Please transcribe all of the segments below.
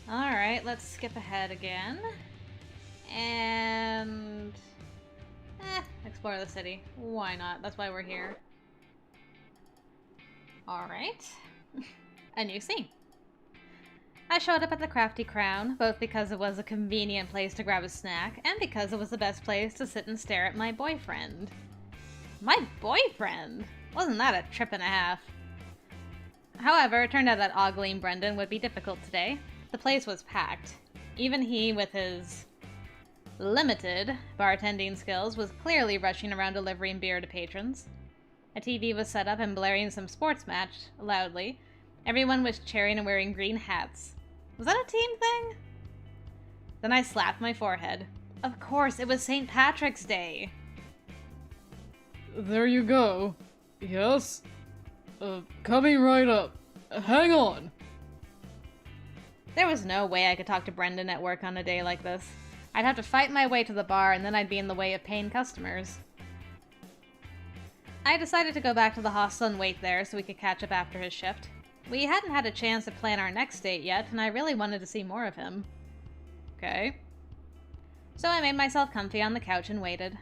Alright, let's skip ahead again. And... explore the city. Why not? That's why we're here. Alright. A new scene. I showed up at the Crafty Crown, both because it was a convenient place to grab a snack, and because it was the best place to sit and stare at my boyfriend. My boyfriend? Wasn't that a trip and a half? However, it turned out that ogling Brendon would be difficult today. The place was packed. Even he, with his limited bartending skills, was clearly rushing around delivering beer to patrons. A TV was set up and blaring some sports match loudly. Everyone was cheering and wearing green hats. Was that a team thing? Then I slapped my forehead. Of course, it was St. Patrick's Day. There you go. Yes? Coming right up. Hang on. There was no way I could talk to Brendon at work on a day like this. I'd have to fight my way to the bar, and then I'd be in the way of paying customers. I decided to go back to the hostel and wait there so we could catch up after his shift. We hadn't had a chance to plan our next date yet, and I really wanted to see more of him. Okay. So I made myself comfy on the couch and waited.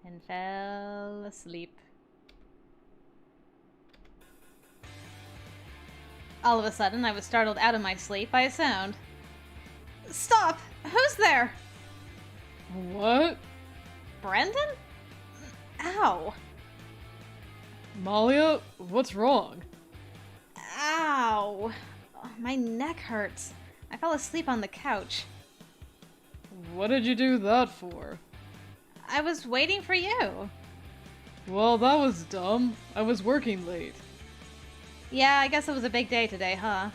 And fell asleep. All of a sudden, I was startled out of my sleep by a sound. Stop! Who's there? What? Brendon? Ow. Malia, what's wrong? Ow. Oh, my neck hurts. I fell asleep on the couch. What did you do that for? I was waiting for you. Well, that was dumb. I was working late. Yeah, I guess it was a big day today, huh?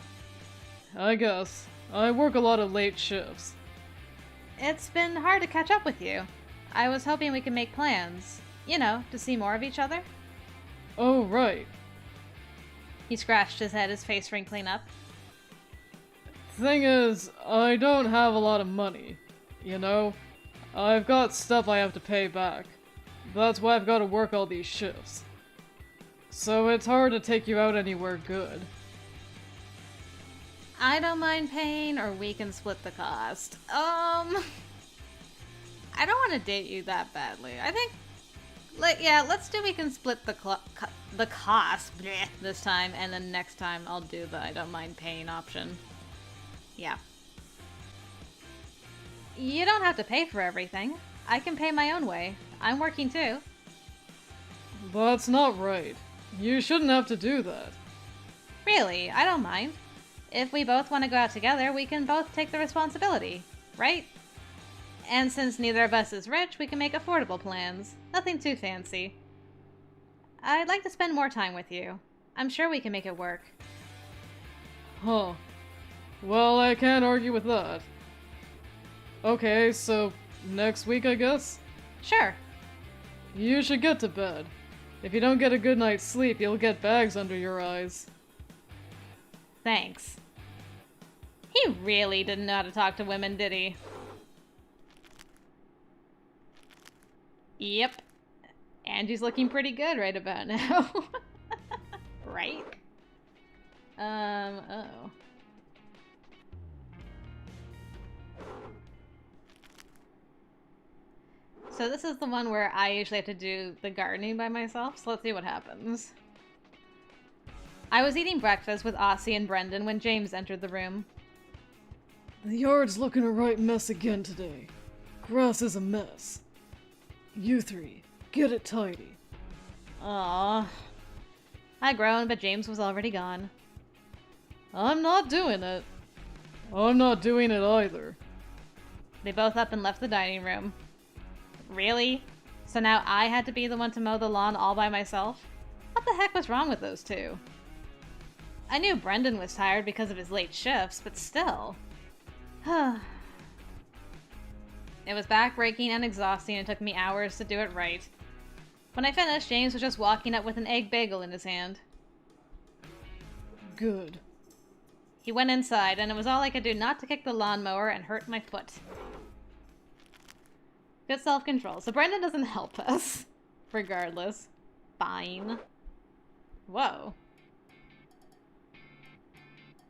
I guess. I work a lot of late shifts. It's been hard to catch up with you. I was hoping we could make plans. You know, to see more of each other. Oh, right. He scratched his head, his face wrinkling up. Thing is, I don't have a lot of money. You know? I've got stuff I have to pay back. That's why I've got to work all these shifts. So it's hard to take you out anywhere good. I don't mind paying, or we can split the cost. I don't want to date you that badly. I think, let's do we can split the cost bleh, this time, and then next time I'll do the I don't mind paying option. Yeah. You don't have to pay for everything. I can pay my own way. I'm working too. That's not right. You shouldn't have to do that. Really, I don't mind. If we both want to go out together, we can both take the responsibility, right? And since neither of us is rich, we can make affordable plans. Nothing too fancy. I'd like to spend more time with you. I'm sure we can make it work. Huh. Well, I can't argue with that. Okay, so next week, I guess? Sure. You should get to bed. If you don't get a good night's sleep, you'll get bags under your eyes. Thanks. He really didn't know how to talk to women, did he? Yep. Angie's looking pretty good right about now. Right? Oh. So this is the one where I usually have to do the gardening by myself, so let's see what happens. I was eating breakfast with Aussie and Brendon when James entered the room. The yard's looking a right mess again today. Grass is a mess. You three, get it tidy. Aww. I groaned, but James was already gone. I'm not doing it. I'm not doing it either. They both up and left the dining room. Really? So now I had to be the one to mow the lawn all by myself? What the heck was wrong with those two? I knew Brendon was tired because of his late shifts, but still. It was backbreaking and exhausting and took me hours to do it right. When I finished, James was just walking up with an egg bagel in his hand. Good. He went inside, and it was all I could do not to kick the lawnmower and hurt my foot. Good self-control. So Brendon doesn't help us. Regardless. Fine. Whoa.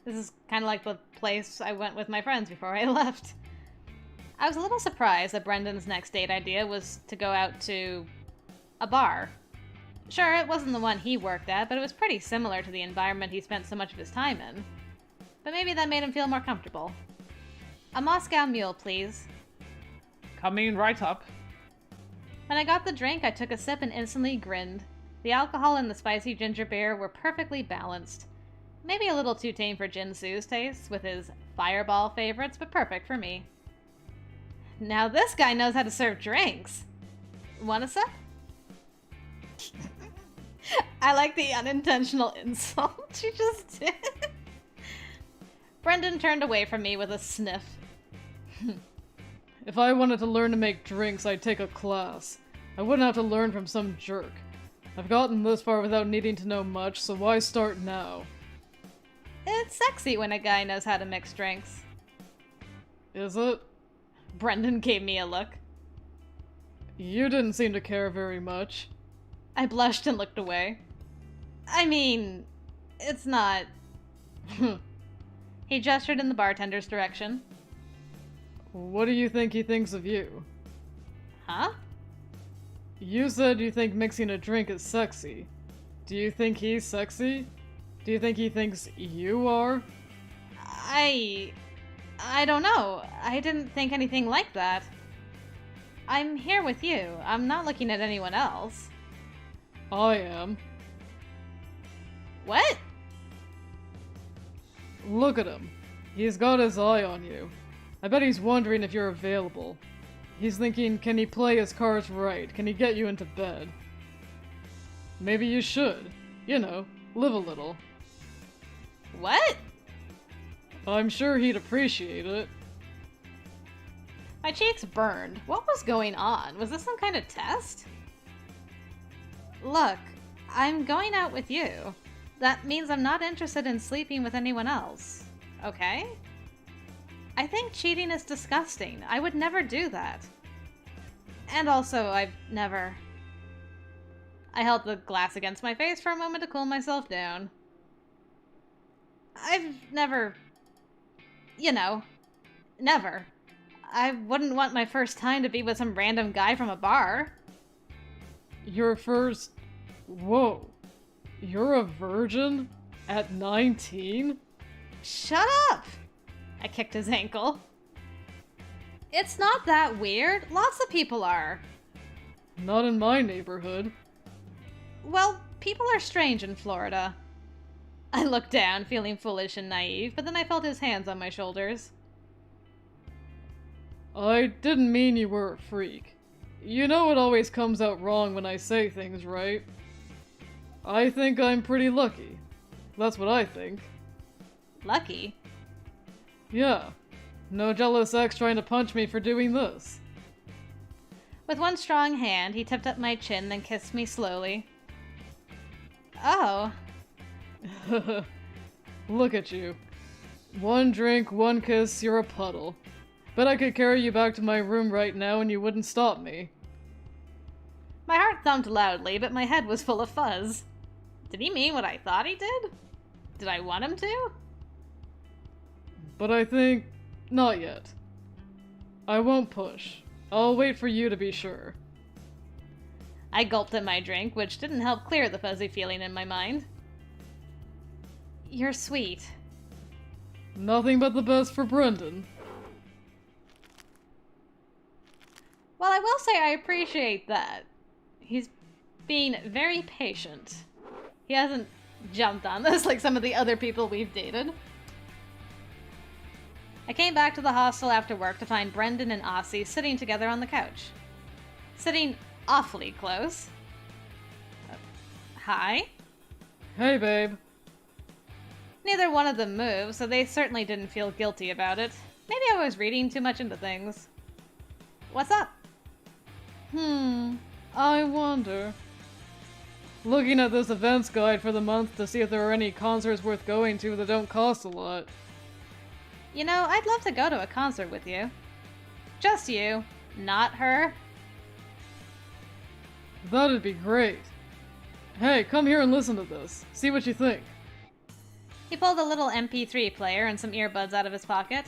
This is kind of like the place I went with my friends before I left. I was a little surprised that Brendon's next date idea was to go out to a bar. Sure, it wasn't the one he worked at, but it was pretty similar to the environment he spent so much of his time in. But maybe that made him feel more comfortable. A Moscow Mule, please. Coming right up. When I got the drink, I took a sip and instantly grinned. The alcohol and the spicy ginger beer were perfectly balanced. Maybe a little too tame for Jinsu's taste, with his fireball favorites, but perfect for me. Now this guy knows how to serve drinks. Want a sip? I like the unintentional insult she just did. Brendon turned away from me with a sniff. If I wanted to learn to make drinks, I'd take a class. I wouldn't have to learn from some jerk. I've gotten this far without needing to know much, so why start now? It's sexy when a guy knows how to mix drinks. Is it? Brendon gave me a look. You didn't seem to care very much. I blushed and looked away. I mean, it's not... He gestured in the bartender's direction. What do you think he thinks of you? Huh? You said you think mixing a drink is sexy. Do you think he's sexy? Do you think he thinks you are? I don't know. I didn't think anything like that. I'm here with you. I'm not looking at anyone else. I am. What? Look at him. He's got his eye on you. I bet he's wondering if you're available. He's thinking, can he play his cards right? Can he get you into bed? Maybe you should. You know, live a little. What? I'm sure he'd appreciate it. My cheeks burned. What was going on? Was this some kind of test? Look, I'm going out with you. That means I'm not interested in sleeping with anyone else. Okay? I think cheating is disgusting. I would never do that. And also, I've never... I held the glass against my face for a moment to cool myself down. I've never... You know, never. I wouldn't want my first time to be with some random guy from a bar. Your first... Whoa. You're a virgin? At 19? Shut up! I kicked his ankle. It's not that weird. Lots of people are. Not in my neighborhood. Well, people are strange in Florida. I looked down, feeling foolish and naive, but then I felt his hands on my shoulders. I didn't mean you were a freak. You know it always comes out wrong when I say things, right? I think I'm pretty lucky. That's what I think. Lucky? Yeah. No jealous ex trying to punch me for doing this. With one strong hand, he tipped up my chin, then kissed me slowly. Oh. Look at you. One drink, one kiss, you're a puddle. Bet I could carry you back to my room right now and you wouldn't stop me. My heart thumped loudly, but my head was full of fuzz. Did he mean what I thought he did? Did I want him to? But I think... not yet. I won't push. I'll wait for you to be sure. I gulped at my drink, which didn't help clear the fuzzy feeling in my mind. You're sweet. Nothing but the best for Brendon. Well, I will say I appreciate that. He's being very patient. He hasn't jumped on this like some of the other people we've dated. I came back to the hostel after work to find Brendon and Aussie sitting together on the couch. Sitting awfully close. Hi? Hey, babe. Neither one of them moved, so they certainly didn't feel guilty about it. Maybe I was reading too much into things. What's up? I wonder. Looking at this events guide for the month to see if there are any concerts worth going to that don't cost a lot. You know, I'd love to go to a concert with you. Just you, not her. That'd be great. Hey, come here and listen to this. See what you think. He pulled a little MP3 player and some earbuds out of his pocket.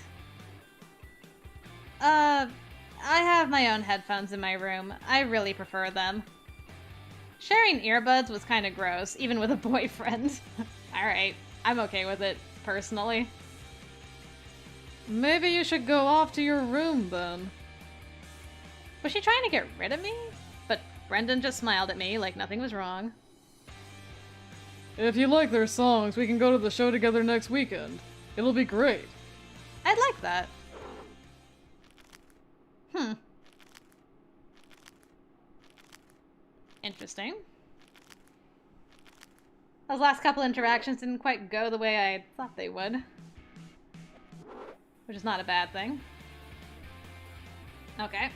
I have my own headphones in my room. I really prefer them. Sharing earbuds was kind of gross, even with a boyfriend. Alright, I'm okay with it, personally. Maybe you should go off to your room, then. Was she trying to get rid of me? But Brendon just smiled at me like nothing was wrong. If you like their songs, we can go to the show together next weekend. It'll be great. I'd like that. Interesting. Those last couple interactions didn't quite go the way I thought they would. Which is not a bad thing. Okay.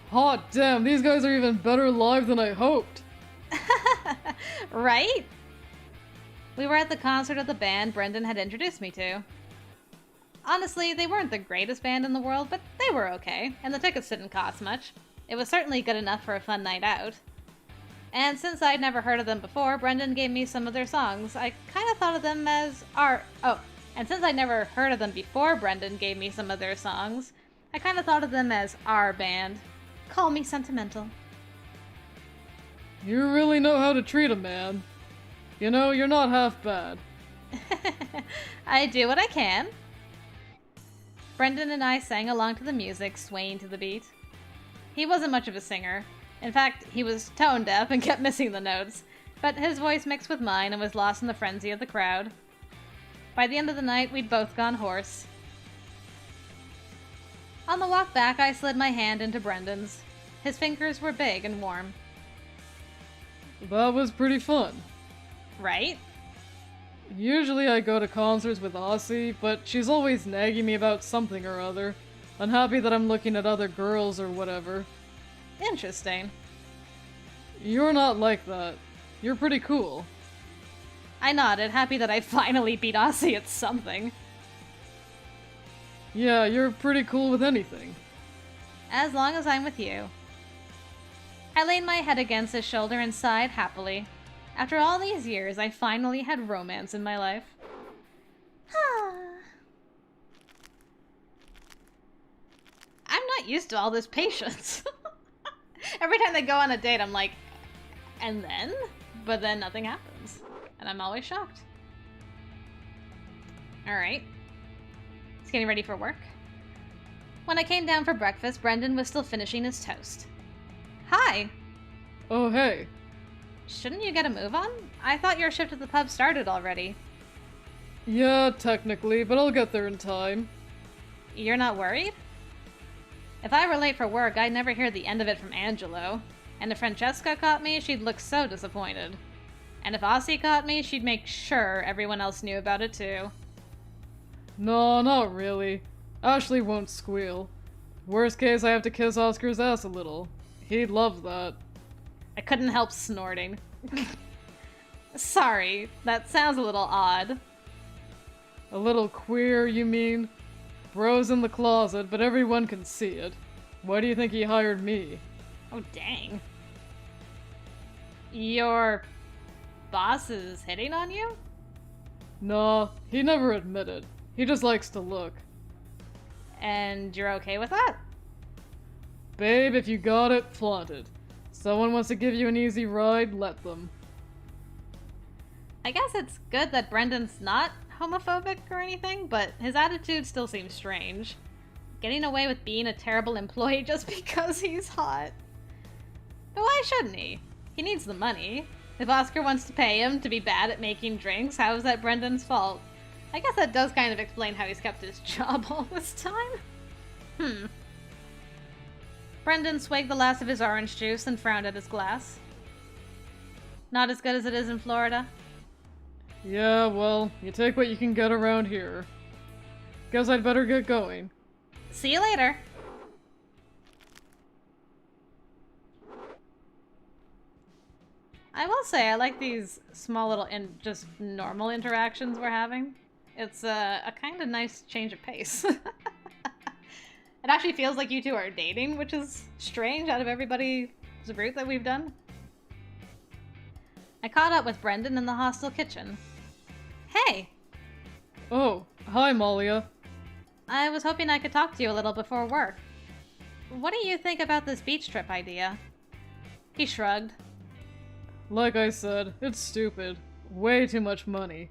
Hot damn, these guys are even better live than I hoped. Right? We were at the concert of the band Brendon had introduced me to. Honestly, they weren't the greatest band in the world, but they were okay, and the tickets didn't cost much. It was certainly good enough for a fun night out. And since I'd never heard of them before, Brendon gave me some of their songs. I kind of thought of them as and since I'd never heard of them before Brendon gave me some of their songs, I kind of thought of them as our band. Call me sentimental. You really know how to treat a man. You know, you're not half bad. I do what I can. Brendon and I sang along to the music, swaying to the beat. He wasn't much of a singer. In fact, he was tone deaf and kept missing the notes, but his voice mixed with mine and was lost in the frenzy of the crowd. By the end of the night, we'd both gone hoarse. On the walk back, I slid my hand into Brendon's. His fingers were big and warm. That was pretty fun. Right? Usually I go to concerts with Aussie, but she's always nagging me about something or other. Unhappy that I'm looking at other girls or whatever. Interesting. You're not like that. You're pretty cool. I nodded, happy that I finally beat Aussie at something. Yeah, you're pretty cool with anything. As long as I'm with you. I laid my head against his shoulder and sighed happily. After all these years, I finally had romance in my life. I'm not used to all this patience. Every time they go on a date, I'm like, and then? But then nothing happens. And I'm always shocked. Alright. He's getting ready for work. When I came down for breakfast, Brendon was still finishing his toast. Hi! Oh, hey. Shouldn't you get a move on? I thought your shift at the pub started already. Yeah, technically, but I'll get there in time. You're not worried? If I were late for work, I'd never hear the end of it from Angelo. And if Francesca caught me, she'd look so disappointed. And if Aussie caught me, she'd make sure everyone else knew about it too. No, not really. Ashley won't squeal. Worst case, I have to kiss Oscar's ass a little. He'd love that. I couldn't help snorting. Sorry, that sounds a little odd. A little queer, you mean? Bro's in the closet, but everyone can see it. Why do you think he hired me? Oh, dang. Your boss is hitting on you? Nah, he never admitted. He just likes to look. And you're okay with that? Babe, if you got it, flaunt it. Someone wants to give you an easy ride, let them. I guess it's good that Brendon's not homophobic or anything, but his attitude still seems strange. Getting away with being a terrible employee just because he's hot. But why shouldn't he? He needs the money. If Oscar wants to pay him to be bad at making drinks, how is that Brendon's fault? I guess that does kind of explain how he's kept his job all this time. Brendon swagged the last of his orange juice and frowned at his glass. Not as good as it is in Florida? Yeah, well, you take what you can get around here. Guess I'd better get going. See you later. I will say, I like these small little just normal interactions we're having. It's a kind of nice change of pace. It actually feels like you two are dating, which is strange out of everybody's route that we've done. I caught up with Brendon in the hostel kitchen. Hey! Oh, hi Malia. I was hoping I could talk to you a little before work. What do you think about this beach trip idea? He shrugged. Like I said, it's stupid. Way too much money.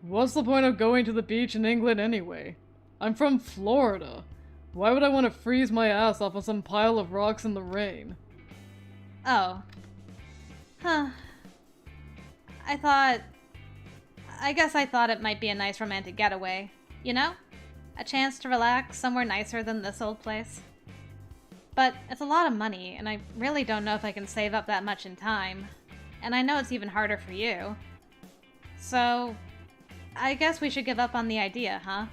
What's the point of going to the beach in England anyway? I'm from Florida. Why would I want to freeze my ass off on some pile of rocks in the rain? Oh. Huh. I guess I thought it might be a nice romantic getaway. You know? A chance to relax somewhere nicer than this old place. But it's a lot of money, and I really don't know if I can save up that much in time. And I know it's even harder for you. So, I guess we should give up on the idea, huh?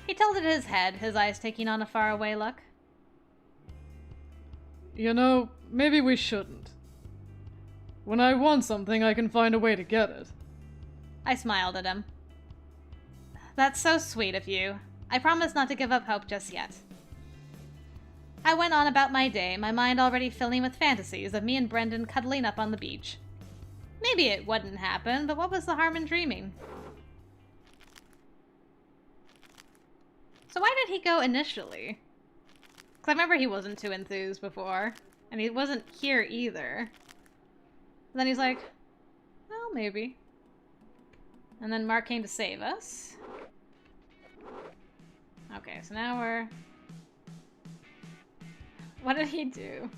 He tilted his head, his eyes taking on a faraway look. You know, maybe we shouldn't. When I want something, I can find a way to get it. I smiled at him. That's so sweet of you. I promise not to give up hope just yet. I went on about my day, my mind already filling with fantasies of me and Brendon cuddling up on the beach. Maybe it wouldn't happen, but what was the harm in dreaming? So why did he go initially? Because I remember he wasn't too enthused before, and he wasn't here either. And then he's like, well, maybe. And then Mark came to save us. Okay, so now we're... What did he do?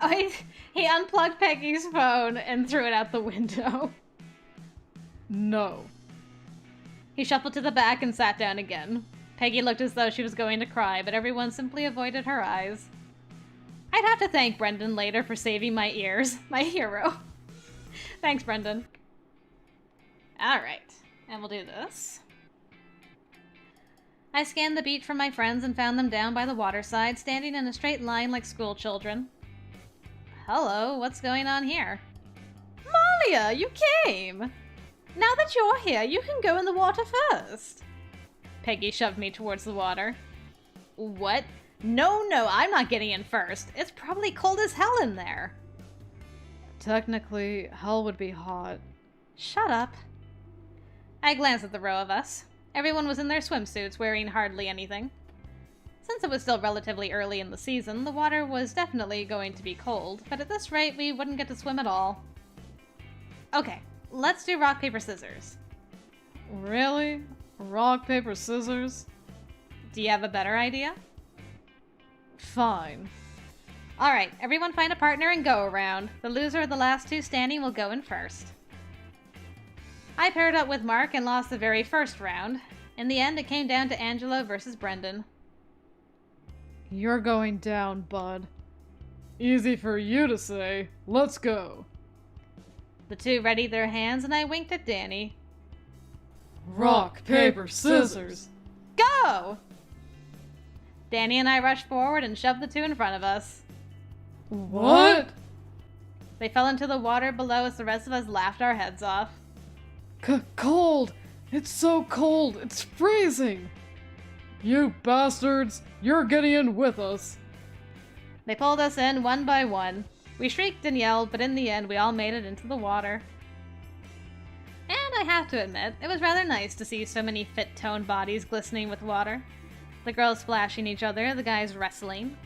Oh, he unplugged Peggy's phone and threw it out the window. No. He shuffled to the back and sat down again. Peggy looked as though she was going to cry, but everyone simply avoided her eyes. I'd have to thank Brendon later for saving my ears. My hero. Thanks, Brendon. Alright, and we'll do this. I scanned the beach for my friends and found them down by the waterside, standing in a straight line like school children. Hello, what's going on here? Malia, you came! Now that you're here, you can go in the water first. Peggy shoved me towards the water. What? No, I'm not getting in first. It's probably cold as hell in there. Technically, hell would be hot. Shut up. I glanced at the row of us. Everyone was in their swimsuits, wearing hardly anything. Since it was still relatively early in the season, the water was definitely going to be cold, but at this rate, we wouldn't get to swim at all. Okay, let's do rock, paper, scissors. Really? Rock, paper, scissors? Do you have a better idea? Fine. Alright, everyone find a partner and go around. The loser of the last two standing will go in first. I paired up with Mark and lost the very first round. In the end, it came down to Angelo versus Brendon. You're going down, bud. Easy for you to say. Let's go. The two readied their hands and I winked at Danny. Rock, paper, scissors. Go! Danny and I rushed forward and shoved the two in front of us. What? They fell into the water below as the rest of us laughed our heads off. Cold! It's so cold! It's freezing! You bastards! You're getting in with us! They pulled us in one by one. We shrieked and yelled, but in the end we all made it into the water. And I have to admit, it was rather nice to see so many fit toned bodies glistening with water. The girls splashing each other, the guys wrestling.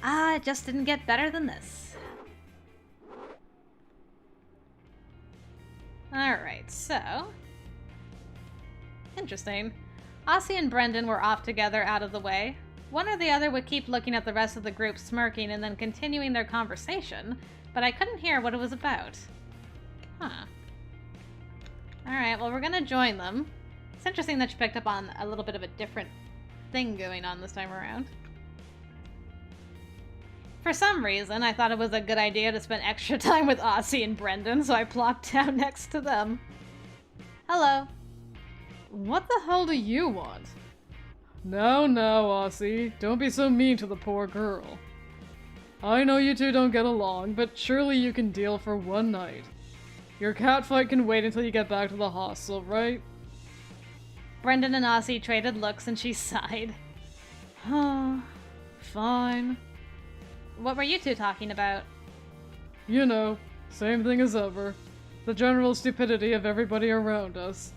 It just didn't get better than this. Alright, so... Interesting. Aussie and Brendon were off together out of the way. One or the other would keep looking at the rest of the group smirking and then continuing their conversation, but I couldn't hear what it was about. Huh. Alright, well we're gonna join them. It's interesting that you picked up on a little bit of a different thing going on this time around. For some reason, I thought it was a good idea to spend extra time with Aussie and Brendon, so I plopped down next to them. Hello. What the hell do you want? No, Aussie. Don't be so mean to the poor girl. I know you two don't get along, but surely you can deal for one night. Your catfight can wait until you get back to the hostel, right? Brendon and Aussie traded looks and she sighed. Fine. What were you two talking about? You know, Same thing as ever. The general stupidity of everybody around us.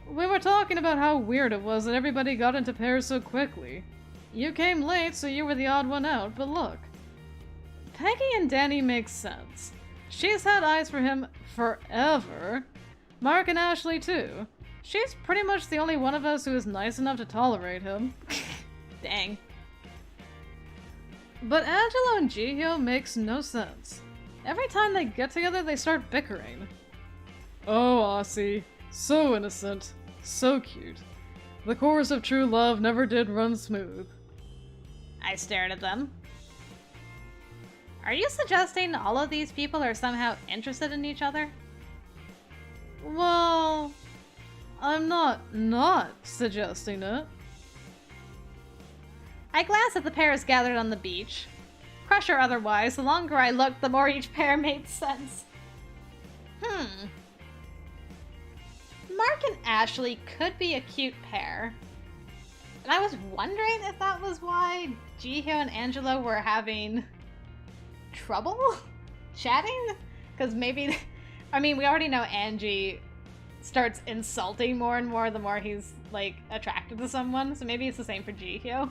We were talking about how weird it was that everybody got into pairs so quickly. You came late, so you were the odd one out, but look. Peggy and Danny makes sense. She's had eyes for him forever. Mark and Ashley, too. She's pretty much the only one of us who is nice enough to tolerate him. Dang. But Angelo and Jihyo makes no sense. Every time they get together, they start bickering. Oh, Aussie. So innocent. So cute. The course of true love never did run smooth. I stared at them. Are you suggesting all of these people are somehow interested in each other? Well, I'm not suggesting it. I glanced at the pairs gathered on the beach. Crush or otherwise, the longer I looked, the more each pair made sense. Mark and Ashley could be a cute pair. And I was wondering if that was why Jihyo and Angelo were having trouble chatting? Because maybe, I mean, we already know Angie starts insulting more and more the more he's, like, attracted to someone, so maybe it's the same for Jihyo.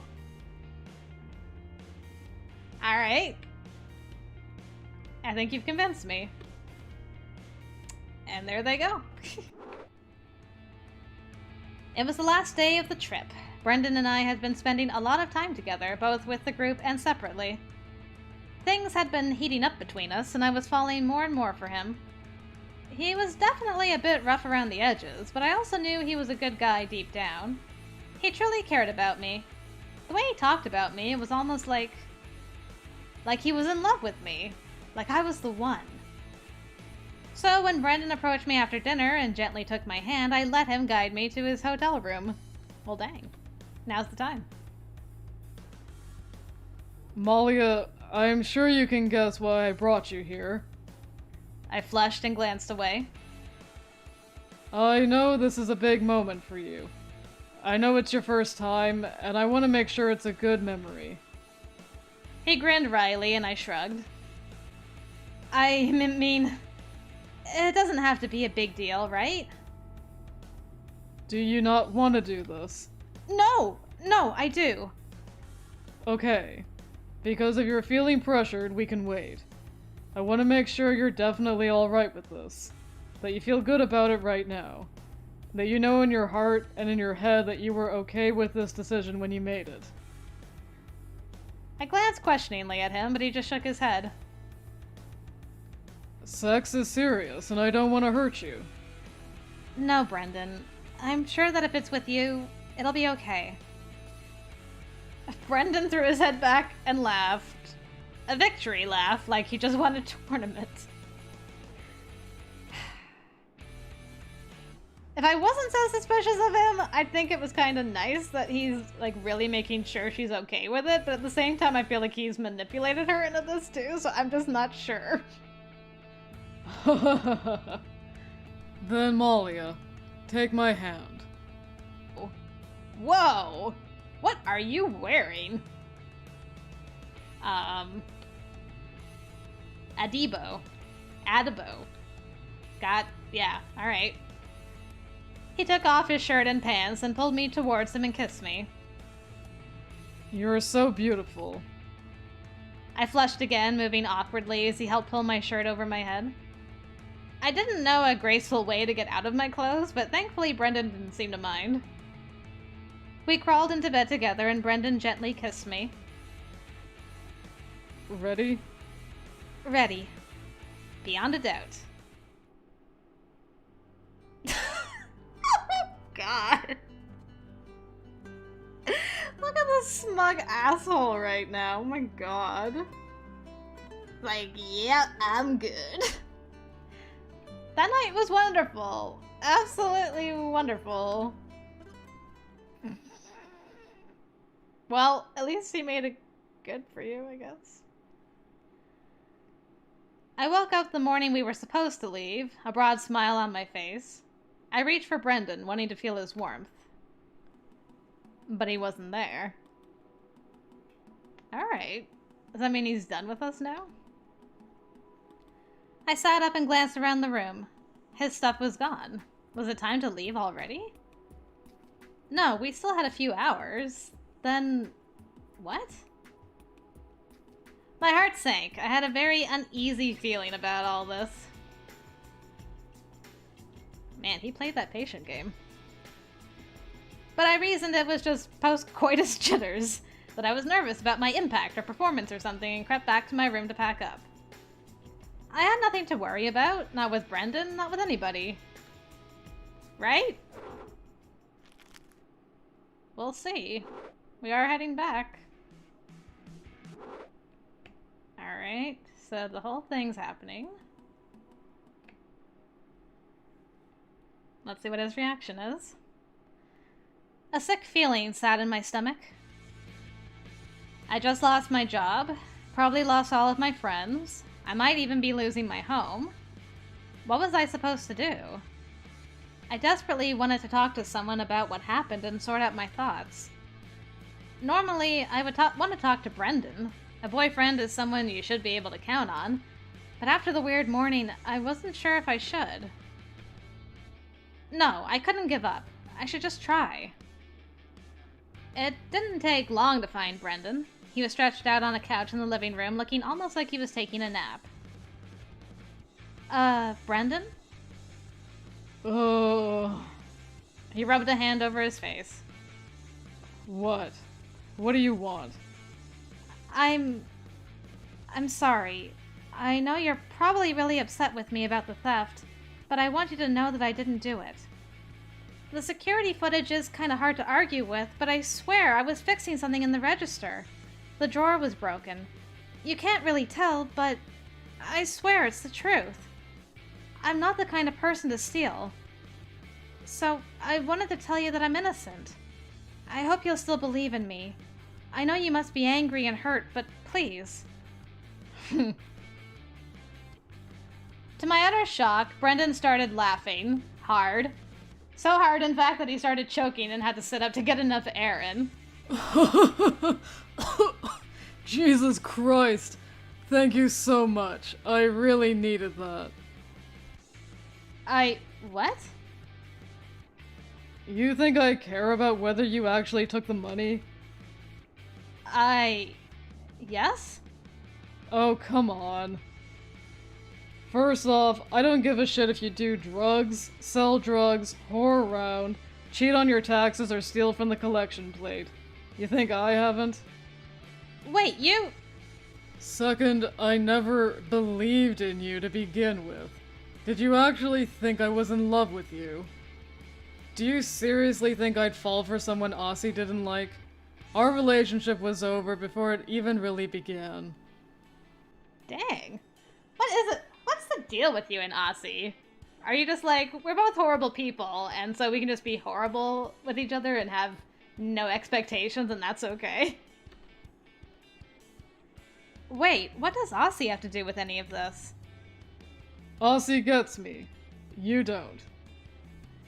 Alright. I think you've convinced me. And there they go. It was the last day of the trip. Brendon and I had been spending a lot of time together, both with the group and separately. Things had been heating up between us, and I was falling more and more for him. He was definitely a bit rough around the edges, but I also knew he was a good guy deep down. He truly cared about me. The way he talked about me, it was almost like he was in love with me. Like I was the one. So when Brendon approached me after dinner and gently took my hand, I let him guide me to his hotel room. Well, dang. Now's the time. Malia, I'm sure you can guess why I brought you here. I flushed and glanced away. I know this is a big moment for you. I know it's your first time, and I want to make sure it's a good memory. He grinned wryly, and I shrugged. I mean, it doesn't have to be a big deal, right? Do you not want to do this? No, I do. Okay. Because if you're feeling pressured, we can wait. I want to make sure you're definitely alright with this. That you feel good about it right now. That you know in your heart and in your head that you were okay with this decision when you made it. I glanced questioningly at him, but he just shook his head. Sex is serious, and I don't want to hurt you. No, Brendon. I'm sure that if it's with you, it'll be okay. Brendon threw his head back and laughed. A victory laugh, like he just won a tournament. If I wasn't so suspicious of him, I'd think it was kind of nice that he's, like, really making sure she's okay with it, but at the same time I feel like he's manipulated her into this too, so I'm just not sure. Then Malia, take my hand. Whoa! What are you wearing? Adibo. Yeah, alright. He took off his shirt and pants and pulled me towards him and kissed me. You're so beautiful. I flushed again, moving awkwardly as he helped pull my shirt over my head. I didn't know a graceful way to get out of my clothes, but thankfully Brendon didn't seem to mind. We crawled into bed together and Brendon gently kissed me. Ready? Ready. Beyond a doubt. Oh, God. Look at this smug asshole right now. Oh my God. Like, yeah, I'm good. That night was wonderful. Absolutely wonderful. Well, at least he made it good for you, I guess. I woke up the morning we were supposed to leave, a broad smile on my face. I reached for Brendon, wanting to feel his warmth. But he wasn't there. Alright. Does that mean he's done with us now? I sat up and glanced around the room. His stuff was gone. Was it time to leave already? No, we still had a few hours. Then... what? My heart sank. I had a very uneasy feeling about all this. Man, he played that patient game. But I reasoned it was just post-coitus jitters, that I was nervous about my impact or performance or something, and crept back to my room to pack up. I had nothing to worry about, not with Brendon, not with anybody. Right? We'll see. We are heading back. Alright, so the whole thing's happening. Let's see what his reaction is. A sick feeling sat in my stomach. I just lost my job, probably lost all of my friends. I might even be losing my home. What was I supposed to do? I desperately wanted to talk to someone about what happened and sort out my thoughts. Normally, I would want to talk to Brendon. A boyfriend is someone you should be able to count on. But after the weird morning, I wasn't sure if I should. No, I couldn't give up. I should just try. It didn't take long to find Brendon. He was stretched out on a couch in the living room, looking almost like he was taking a nap. Brendon? Oh. He rubbed a hand over his face. What? What do you want? I'm sorry. I know you're probably really upset with me about the theft, but I want you to know that I didn't do it. The security footage is kind of hard to argue with, but I swear I was fixing something in the register. The drawer was broken. You can't really tell, but I swear it's the truth. I'm not the kind of person to steal. So I wanted to tell you that I'm innocent. I hope you'll still believe in me. I know you must be angry and hurt, but please. To my utter shock, Brendon started laughing. Hard. So hard, in fact, that he started choking and had to sit up to get enough air in. Jesus Christ. Thank you so much. I really needed that. What? You think I care about whether you actually took the money? Yes? Oh, come on. First off, I don't give a shit if you do drugs, sell drugs, whore around, cheat on your taxes, or steal from the collection plate. You think I haven't? Wait, you... Second, I never believed in you to begin with. Did you actually think I was in love with you? Do you seriously think I'd fall for someone Aussie didn't like? Our relationship was over before it even really began. Dang. What is it? What's the deal with you and Aussie? Are you just like, we're both horrible people, and so we can just be horrible with each other and have no expectations, and that's okay? Wait, what does Aussie have to do with any of this? Aussie gets me. You don't.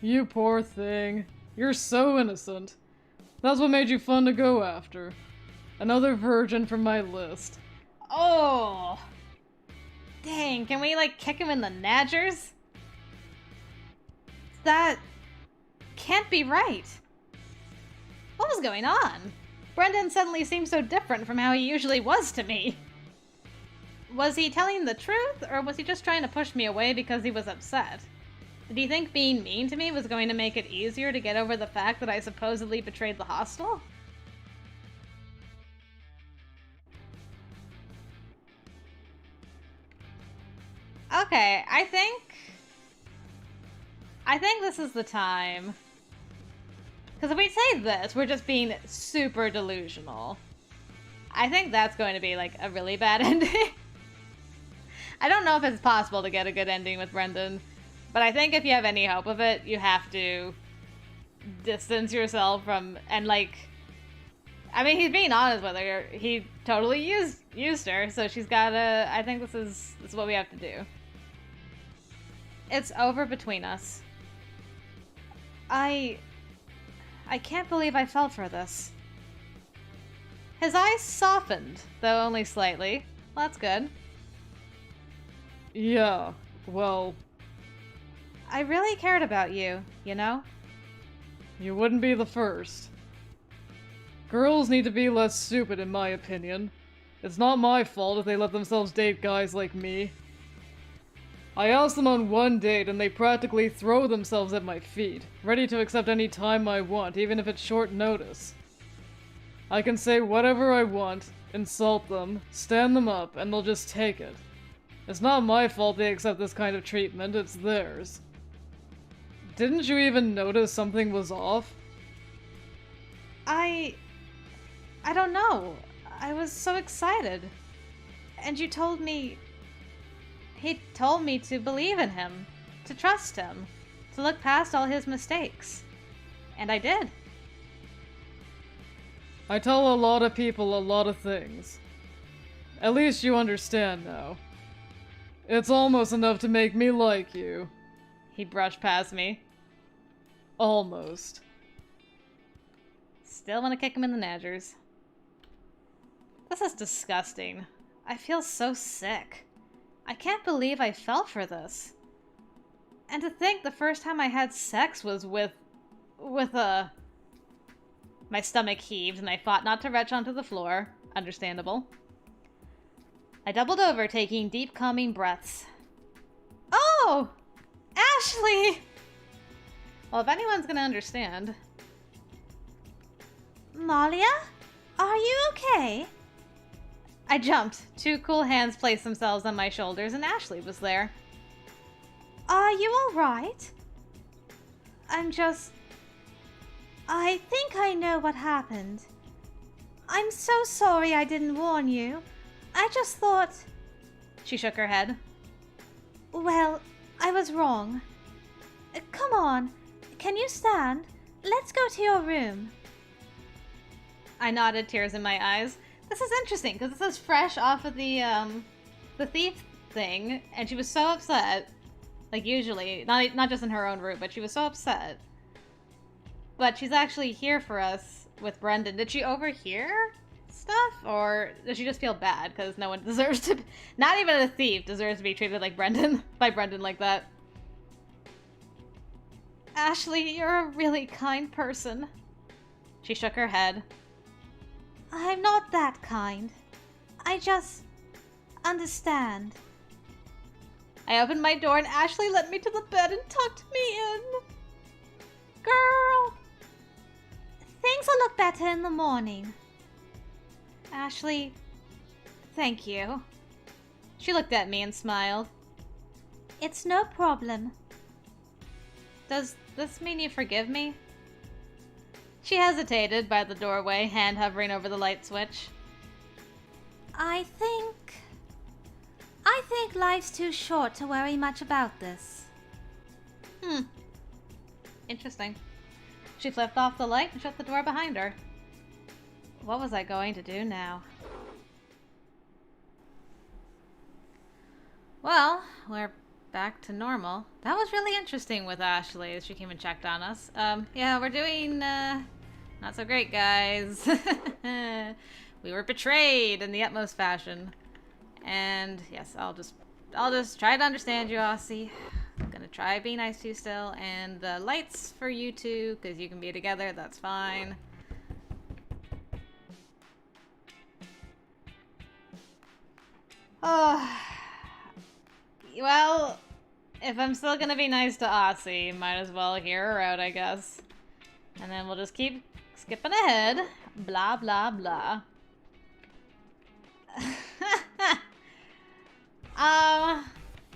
You poor thing. You're so innocent. That's what made you fun to go after. Another virgin from my list. Oh! Dang, can we, like, kick him in the nadgers? That can't be right. What was going on? Brendon suddenly seemed so different from how he usually was to me. Was he telling the truth, or was he just trying to push me away because he was upset? Did he think being mean to me was going to make it easier to get over the fact that I supposedly betrayed the hostel? Okay, I think this is the time. Because if we say this, we're just being super delusional. I think that's going to be, like, a really bad ending. I don't know if it's possible to get a good ending with Brendon, but I think if you have any hope of it, you have to distance yourself from, and, like, I mean, he's being honest with her. He totally used her, so she's gotta, I think this is what we have to do. It's over between us. I can't believe I fell for this. His eyes softened, though only slightly. Well, that's good. Yeah, well, I really cared about you, you know? you wouldn't be the first. Girls need to be less stupid, in my opinion. It's not my fault if they let themselves date guys like me. I asked them on one date and they practically throw themselves at my feet, ready to accept any time I want, even if it's short notice. I can say whatever I want, insult them, stand them up, and they'll just take it. It's not my fault they accept this kind of treatment, it's theirs. Didn't you even notice something was off? I don't know. I was so excited. And you told me... He told me to believe in him, to trust him, to look past all his mistakes. And I did. I tell a lot of people a lot of things. At least you understand now. It's almost enough to make me like you. He brushed past me. Almost. Still want to kick him in the nadgers. This is disgusting. I feel so sick. I can't believe I fell for this. And to think the first time I had sex was with a... My stomach heaved and I fought not to retch onto the floor. Understandable. I doubled over, taking deep, calming breaths. Oh! Ashley! Well, if anyone's gonna understand... Malia? Are you okay? I jumped. Two cool hands placed themselves on my shoulders, and Ashley was there. Are you alright? I think I know what happened. I'm so sorry I didn't warn you. I just thought... She shook her head. Well, I was wrong. Come on. Can you stand? Let's go to your room. I nodded, tears in my eyes. This is interesting, because this is fresh off of the thief thing, and she was so upset. Like, usually, not just in her own room, but she was so upset. But she's actually here for us with Brendon. Did she overhear stuff, or does she just feel bad because no one deserves to... Not even a thief deserves to be treated like Brendon, by Brendon like that. Ashley, you're a really kind person. She shook her head. I'm not that kind. I just understand. I opened my door and Ashley led me to the bed and tucked me in. Girl! Things will look better in the morning. Ashley, thank you. She looked at me and smiled. It's no problem. Does this mean you forgive me? She hesitated by the doorway, hand hovering over the light switch. I think life's too short to worry much about this. Interesting. She flipped off the light and shut the door behind her. What was I going to do now? Well, we're back to normal. That was really interesting with Ashley as she came and checked on us. Yeah, we're doing, not so great, guys. We were betrayed in the utmost fashion. And, yes, I'll just try to understand you, Aussie. I'm gonna try be nice to you still. And the lights for you two, because you can be together, that's fine. Oh, well, if I'm still gonna be nice to Aussie, might as well hear her out, I guess. And then we'll just keep skipping ahead. Blah, blah, blah.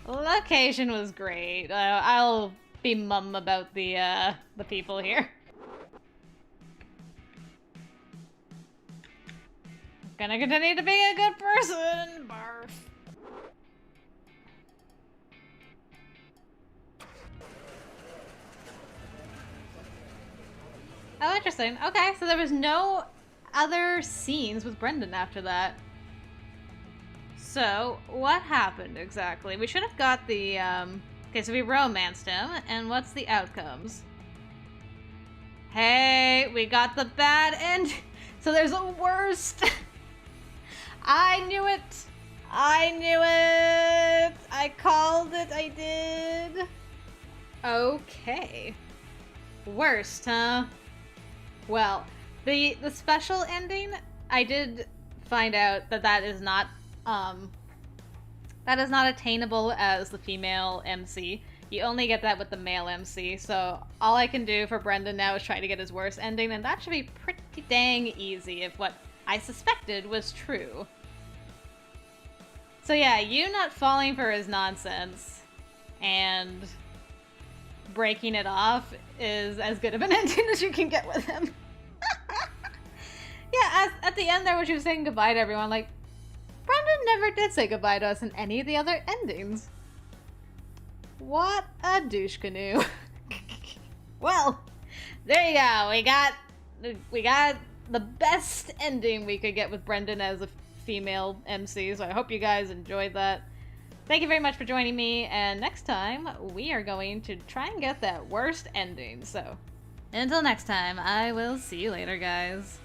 Location was great. I'll be mum about the people here. Gonna continue to be a good person. Barf. Oh, interesting. Okay, so there was no other scenes with Brendon after that. So, what happened exactly? We should have got the, okay, so we romanced him, and what's the outcomes? Hey, we got the bad end. So there's a worst. I knew it. I knew it! I called it, I did! Okay. Worst, huh? Well, the special ending, I did find out that that is not attainable as the female MC. You only get that with the male MC, so all I can do for Brendon now is try to get his worst ending, and that should be pretty dang easy if what I suspected was true. So yeah, you not falling for his nonsense and breaking it off is as good of an ending as you can get with him. Yeah, at the end there when she was saying goodbye to everyone, like, Brendon never did say goodbye to us in any of the other endings. What a douche canoe. Well, there you go. We got the best ending we could get with Brendon as a female MC, so I hope you guys enjoyed that. Thank you very much for joining me, and next time we are going to try and get that worst ending. So until next time, I will see you later, guys.